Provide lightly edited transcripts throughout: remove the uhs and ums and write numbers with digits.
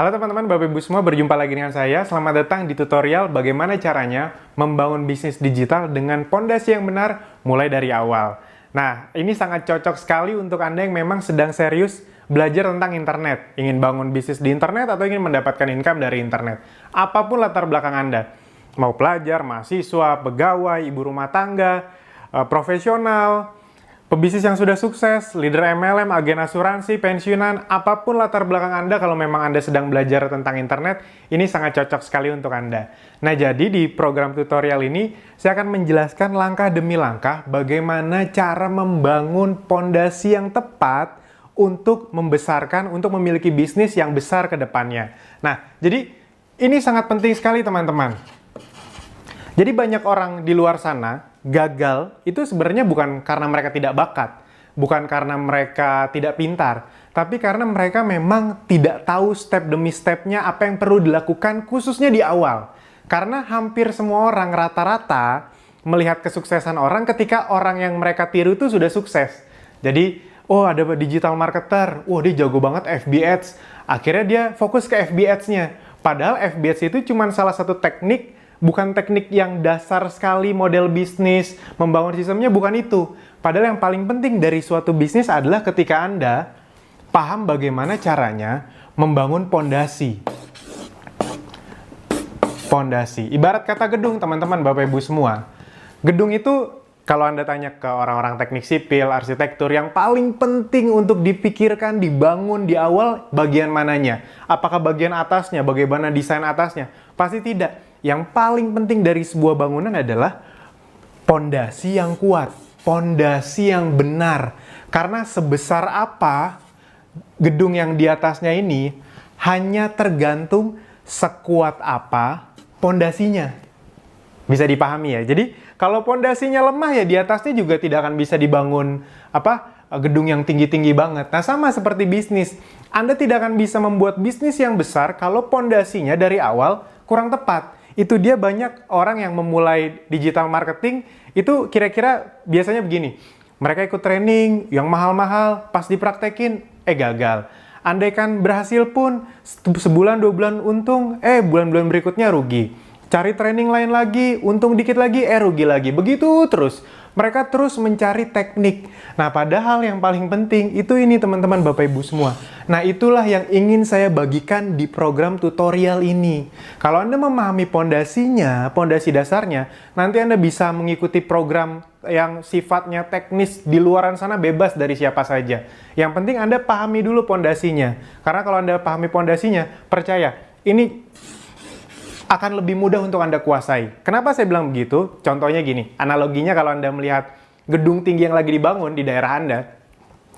Halo teman-teman, Bapak Ibu semua, berjumpa lagi dengan saya. Selamat datang di tutorial bagaimana caranya membangun bisnis digital dengan pondasi yang benar mulai dari awal. Nah, ini sangat cocok sekali untuk Anda yang memang sedang serius belajar tentang internet. Ingin bangun bisnis di internet atau ingin mendapatkan income dari internet. Apapun latar belakang Anda. Mau pelajar, mahasiswa, pegawai, ibu rumah tangga, profesional, pebisnis yang sudah sukses, leader MLM, agen asuransi, pensiunan, apapun latar belakang Anda, kalau memang Anda sedang belajar tentang internet, ini sangat cocok sekali untuk Anda. Nah, jadi di program tutorial ini, saya akan menjelaskan langkah demi langkah bagaimana cara membangun pondasi yang tepat untuk membesarkan, untuk memiliki bisnis yang besar ke depannya. Nah, jadi ini sangat penting sekali teman-teman. Jadi banyak orang di luar sana gagal itu sebenarnya bukan karena mereka tidak bakat, bukan karena mereka tidak pintar, tapi karena mereka memang tidak tahu step demi stepnya apa yang perlu dilakukan khususnya di awal. Karena hampir semua orang rata-rata melihat kesuksesan orang ketika orang yang mereka tiru itu sudah sukses. Jadi, oh ada digital marketer, wah dia jago banget FB Ads, akhirnya dia fokus ke FB Ads-nya. Padahal FB Ads itu cuma salah satu teknik, bukan teknik yang dasar sekali model bisnis, membangun sistemnya bukan itu. Padahal yang paling penting dari suatu bisnis adalah ketika Anda paham bagaimana caranya membangun pondasi. Pondasi. Ibarat kata gedung, teman-teman, Bapak Ibu semua. Gedung itu, kalau Anda tanya ke orang-orang teknik sipil, arsitektur, yang paling penting untuk dipikirkan, dibangun di awal, bagian mananya? Apakah bagian atasnya? Bagaimana desain atasnya? Pasti tidak. Yang paling penting dari sebuah bangunan adalah pondasi yang kuat, pondasi yang benar. Karena sebesar apa gedung yang di atasnya ini hanya tergantung sekuat apa pondasinya. Bisa dipahami ya. Jadi kalau pondasinya lemah ya di atasnya juga tidak akan bisa dibangun gedung yang tinggi-tinggi banget. Nah, sama seperti bisnis. Anda tidak akan bisa membuat bisnis yang besar kalau pondasinya dari awal kurang tepat. Itu dia banyak orang yang memulai digital marketing, itu kira-kira biasanya begini. Mereka ikut training yang mahal-mahal, pas dipraktekin, gagal. Andaikan berhasil pun, sebulan, 2 bulan untung, bulan-bulan berikutnya rugi. Cari training lain lagi, untung dikit lagi, rugi lagi. Begitu terus. Mereka terus mencari teknik. Nah, padahal yang paling penting itu ini teman-teman Bapak Ibu semua. Nah, itulah yang ingin saya bagikan di program tutorial ini. Kalau Anda memahami pondasinya, pondasi dasarnya, nanti Anda bisa mengikuti program yang sifatnya teknis di luaran sana bebas dari siapa saja. Yang penting Anda pahami dulu pondasinya. Karena kalau Anda pahami pondasinya, percaya, ini akan lebih mudah untuk Anda kuasai. Kenapa saya bilang begitu? Contohnya gini, analoginya kalau Anda melihat gedung tinggi yang lagi dibangun di daerah Anda,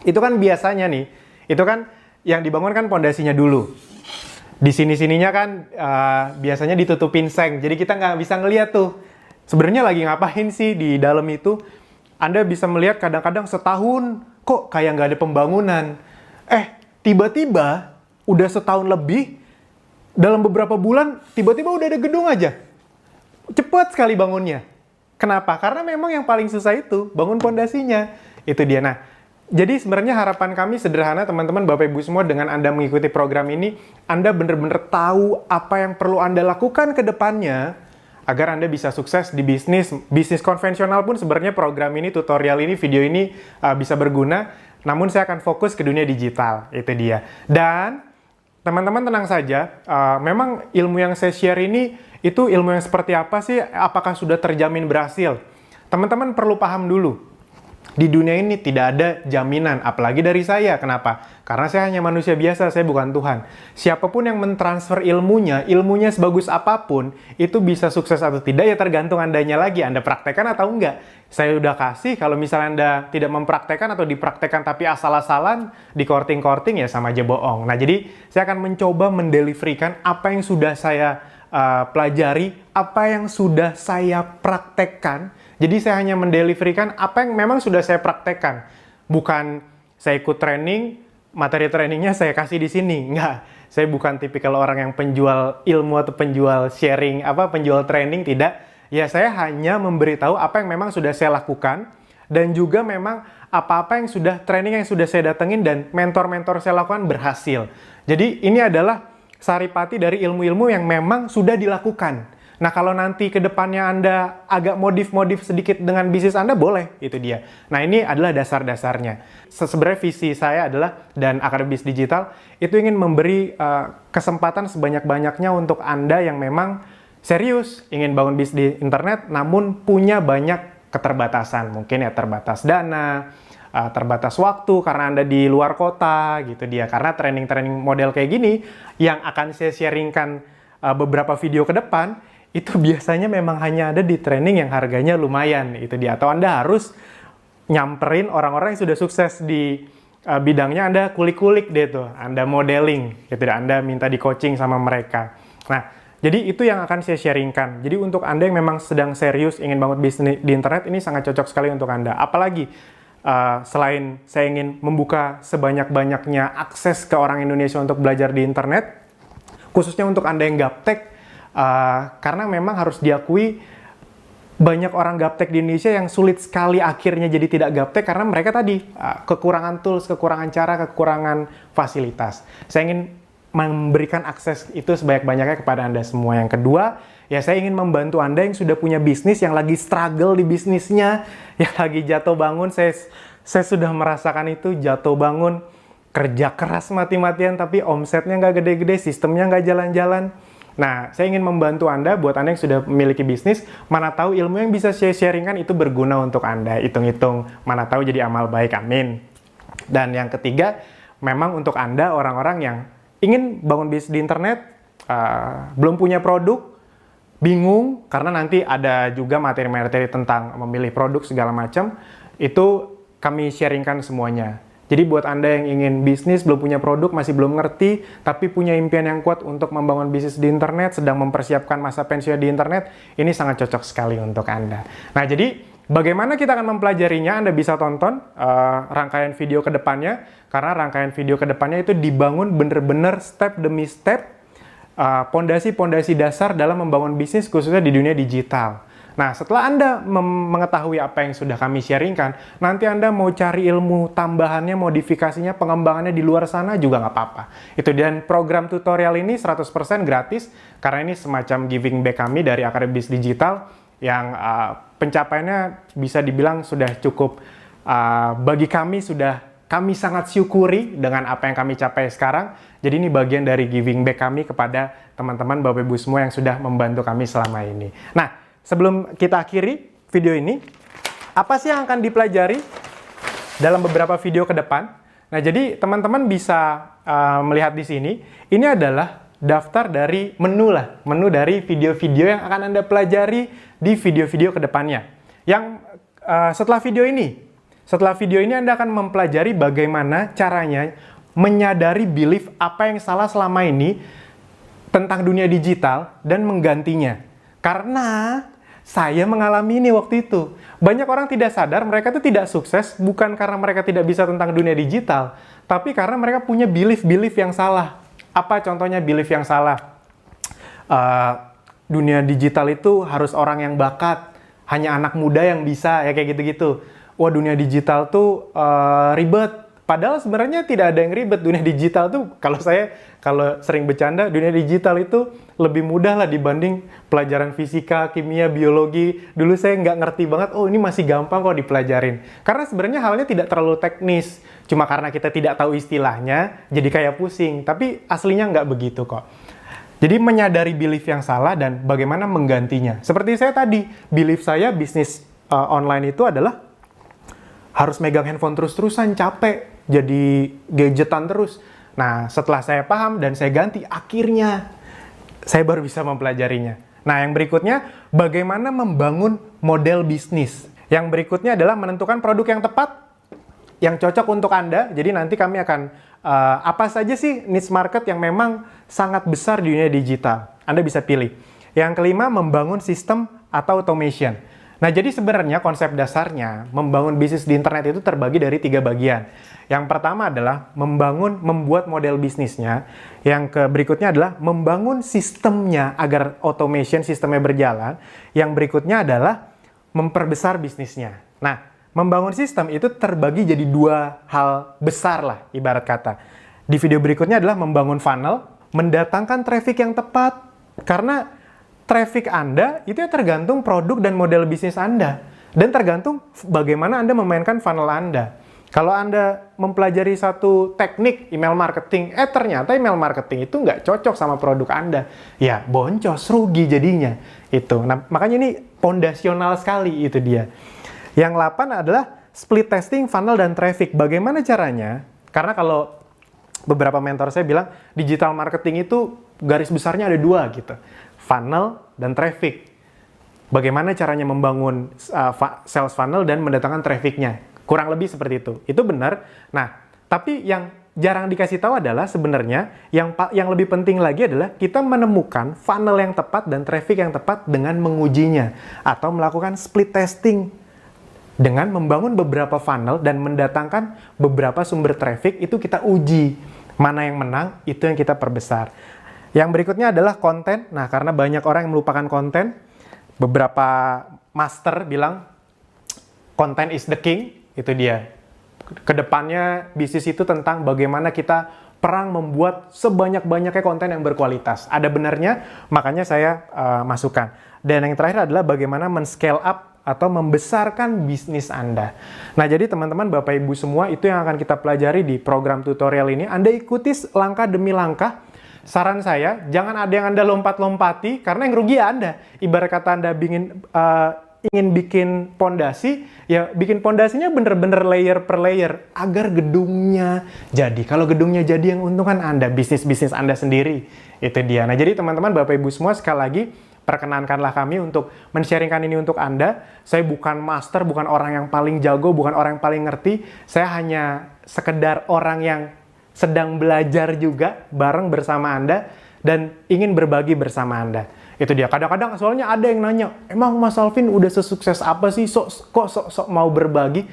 itu kan biasanya nih, itu kan yang dibangun kan pondasinya dulu. Di sini-sininya kan biasanya ditutupin seng, jadi kita nggak bisa ngeliat tuh. Sebenarnya lagi ngapain sih di dalam itu? Anda bisa melihat kadang-kadang setahun, kok kayak nggak ada pembangunan. Tiba-tiba udah setahun lebih, dalam beberapa bulan, tiba-tiba udah ada gedung aja. Cepat sekali bangunnya. Kenapa? Karena memang yang paling susah itu, bangun pondasinya. Itu dia. Nah, jadi sebenarnya harapan kami sederhana, teman-teman, Bapak Ibu semua, dengan Anda mengikuti program ini, Anda benar-benar tahu apa yang perlu Anda lakukan ke depannya, agar Anda bisa sukses di bisnis. Bisnis konvensional pun sebenarnya program ini, tutorial ini, video ini bisa berguna. Namun saya akan fokus ke dunia digital. Itu dia. Dan teman-teman tenang saja, memang ilmu yang saya share ini, itu ilmu yang seperti apa sih? Apakah sudah terjamin berhasil? Teman-teman perlu paham dulu. Di dunia ini tidak ada jaminan, apalagi dari saya. Kenapa? Karena saya hanya manusia biasa, saya bukan Tuhan. Siapapun yang mentransfer ilmunya sebagus apapun, itu bisa sukses atau tidak, ya tergantung Andanya lagi. Anda praktekkan atau enggak. Saya udah kasih, kalau misalnya Anda tidak mempraktekkan atau dipraktekkan tapi asal-asalan, di korting-korting, ya sama aja bohong. Nah, jadi saya akan mencoba mendeliverykan apa yang sudah saya pelajari, apa yang sudah saya praktekkan. Jadi saya hanya mendeliverykan apa yang memang sudah saya praktekkan. Bukan saya ikut training, materi trainingnya saya kasih di sini. Enggak, saya bukan tipikal orang yang penjual ilmu atau penjual sharing, penjual training, tidak. Ya, saya hanya memberitahu apa yang memang sudah saya lakukan, dan juga memang apa-apa yang sudah training yang sudah saya datengin dan mentor-mentor saya lakukan berhasil. Jadi ini adalah saripati dari ilmu-ilmu yang memang sudah dilakukan. Nah, kalau nanti ke depannya Anda agak modif-modif sedikit dengan bisnis Anda, boleh, itu dia. Nah, ini adalah dasar-dasarnya. Sebenarnya visi saya adalah, dan Akademi Digital, itu ingin memberi kesempatan sebanyak-banyaknya untuk Anda yang memang serius, ingin bangun bisnis di internet, namun punya banyak keterbatasan. Mungkin ya terbatas dana, terbatas waktu karena Anda di luar kota, gitu dia. Karena training-training model kayak gini, yang akan saya sharingkan beberapa video ke depan, itu biasanya memang hanya ada di training yang harganya lumayan, itu dia. Atau Anda harus nyamperin orang-orang yang sudah sukses di bidangnya, Anda kulik-kulik deh tuh, Anda modeling, gitu dia. Anda minta di coaching sama mereka. Nah, jadi itu yang akan saya sharingkan. Jadi untuk Anda yang memang sedang serius ingin bangun bisnis di internet, ini sangat cocok sekali untuk Anda. Apalagi selain saya ingin membuka sebanyak-banyaknya akses ke orang Indonesia untuk belajar di internet, khususnya untuk Anda yang gaptek, karena memang harus diakui banyak orang gaptek di Indonesia yang sulit sekali akhirnya jadi tidak gaptek karena mereka tadi kekurangan tools, kekurangan cara, kekurangan fasilitas. Saya ingin memberikan akses itu sebanyak-banyaknya kepada Anda semua. Yang kedua, ya saya ingin membantu Anda yang sudah punya bisnis, yang lagi struggle di bisnisnya, yang lagi jatuh bangun. Saya sudah merasakan itu, jatuh bangun, kerja keras mati-matian, tapi omsetnya nggak gede-gede, sistemnya nggak jalan-jalan. Nah, saya ingin membantu Anda, buat Anda yang sudah memiliki bisnis, mana tahu ilmu yang bisa saya sharingkan itu berguna untuk Anda. Hitung-hitung, mana tahu jadi amal baik, amin. Dan yang ketiga, memang untuk Anda, orang-orang yang ingin bangun bisnis di internet, belum punya produk, bingung, karena nanti ada juga materi-materi tentang memilih produk segala macam, itu kami sharingkan semuanya. Jadi buat Anda yang ingin bisnis, belum punya produk, masih belum ngerti, tapi punya impian yang kuat untuk membangun bisnis di internet, sedang mempersiapkan masa pensiun di internet, ini sangat cocok sekali untuk Anda. Nah, jadi bagaimana kita akan mempelajarinya? Anda bisa tonton rangkaian video ke depannya, karena rangkaian video ke depannya itu dibangun bener-bener step demi step, pondasi-pondasi dasar dalam membangun bisnis khususnya di dunia digital. Nah, setelah Anda mengetahui apa yang sudah kami sharingkan, nanti Anda mau cari ilmu tambahannya, modifikasinya, pengembangannya di luar sana juga nggak apa-apa. Itu, dan program tutorial ini 100% gratis, karena ini semacam giving back kami dari Akademi Digital, yang pencapaiannya bisa dibilang sudah cukup, bagi kami kami sangat syukuri dengan apa yang kami capai sekarang. Jadi ini bagian dari giving back kami kepada teman-teman Bapak Ibu semua yang sudah membantu kami selama ini. Nah, sebelum kita akhiri video ini, apa sih yang akan dipelajari dalam beberapa video ke depan? Nah, jadi teman-teman bisa melihat di sini, ini adalah daftar dari menu dari video-video yang akan Anda pelajari di video-video ke depannya. Yang setelah video ini Anda akan mempelajari bagaimana caranya menyadari belief apa yang salah selama ini tentang dunia digital dan menggantinya. Karena saya mengalami ini waktu itu. Banyak orang tidak sadar mereka itu tidak sukses bukan karena mereka tidak bisa tentang dunia digital, tapi karena mereka punya belief yang salah. Apa contohnya belief yang salah? Dunia digital itu harus orang yang bakat, hanya anak muda yang bisa, ya kayak gitu-gitu. Wah, dunia digital tuh ribet. Padahal sebenarnya tidak ada yang ribet. Dunia digital tuh, kalau sering bercanda, dunia digital itu lebih mudah lah dibanding pelajaran fisika, kimia, biologi. Dulu saya nggak ngerti banget, oh ini masih gampang kok dipelajarin. Karena sebenarnya halnya tidak terlalu teknis. Cuma karena kita tidak tahu istilahnya, jadi kayak pusing. Tapi aslinya nggak begitu kok. Jadi menyadari belief yang salah dan bagaimana menggantinya. Seperti saya tadi, belief saya bisnis online itu adalah harus megang handphone terus-terusan, capek. Jadi gadgetan terus. Nah, setelah saya paham dan saya ganti, akhirnya saya baru bisa mempelajarinya. Nah, yang berikutnya, bagaimana membangun model bisnis. Yang berikutnya adalah menentukan produk yang tepat, yang cocok untuk Anda. Jadi nanti kami akan, apa saja sih niche market yang memang sangat besar di dunia digital. Anda bisa pilih. Yang kelima, membangun sistem atau automation. Nah, jadi sebenarnya konsep dasarnya membangun bisnis di internet itu terbagi dari 3 bagian. Yang pertama adalah membuat model bisnisnya. Yang berikutnya adalah membangun sistemnya agar automation sistemnya berjalan. Yang berikutnya adalah memperbesar bisnisnya. Nah, membangun sistem itu terbagi jadi 2 hal besar lah, ibarat kata. Di video berikutnya adalah membangun funnel. mendatangkan traffic yang tepat. Karena traffic Anda itu ya tergantung produk dan model bisnis Anda. Dan tergantung bagaimana Anda memainkan funnel Anda. Kalau Anda mempelajari satu teknik email marketing, ternyata email marketing itu nggak cocok sama produk Anda. Ya, boncos, rugi jadinya. Itu. Nah, makanya ini fondasional sekali itu dia. Yang 8 adalah split testing funnel dan traffic. Bagaimana caranya? Karena kalau beberapa mentor saya bilang, digital marketing itu garis besarnya ada 2 gitu. Funnel dan traffic. Bagaimana caranya membangun sales funnel dan mendatangkan traffic-nya. Kurang lebih seperti itu. Itu benar. Nah, tapi yang jarang dikasih tahu adalah sebenarnya yang lebih penting lagi adalah kita menemukan funnel yang tepat dan traffic yang tepat dengan mengujinya atau melakukan split testing dengan membangun beberapa funnel dan mendatangkan beberapa sumber traffic. Itu kita uji mana yang menang, itu yang kita perbesar. Yang berikutnya adalah konten. Nah, karena banyak orang yang melupakan konten, beberapa master bilang content is the king. Itu dia. Kedepannya bisnis itu tentang bagaimana kita perang membuat sebanyak-banyaknya konten yang berkualitas. Ada benarnya, makanya saya masukkan. Dan yang terakhir adalah bagaimana men-scale up atau membesarkan bisnis Anda. Nah, jadi teman-teman, Bapak Ibu semua, itu yang akan kita pelajari di program tutorial ini. Anda ikuti langkah demi langkah. Saran saya, jangan ada yang Anda lompat-lompati, karena yang rugi ya Anda. Ibarat kata Anda ingin bikin pondasi, ya bikin pondasinya bener-bener layer per layer agar gedungnya jadi. Kalau gedungnya jadi yang untung kan Anda, bisnis Anda sendiri. Itu dia. Nah, jadi teman-teman, Bapak Ibu semua, sekali lagi perkenankanlah kami untuk men-sharingkan ini untuk Anda. Saya bukan master, bukan orang yang paling jago, bukan orang yang paling ngerti. Saya hanya sekedar orang yang sedang belajar juga bareng bersama Anda dan ingin berbagi bersama Anda. Itu dia. Kadang-kadang soalnya ada yang nanya, emang Mas Alvin udah sesukses apa sih? Kok sok mau berbagi?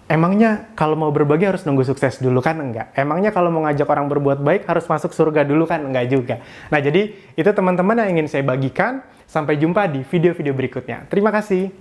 Emangnya kalau mau berbagi harus nunggu sukses dulu kan? Enggak. Emangnya kalau mau ngajak orang berbuat baik harus masuk surga dulu kan? Enggak juga. Nah, jadi itu teman-teman yang ingin saya bagikan. Sampai jumpa di video-video berikutnya. Terima kasih.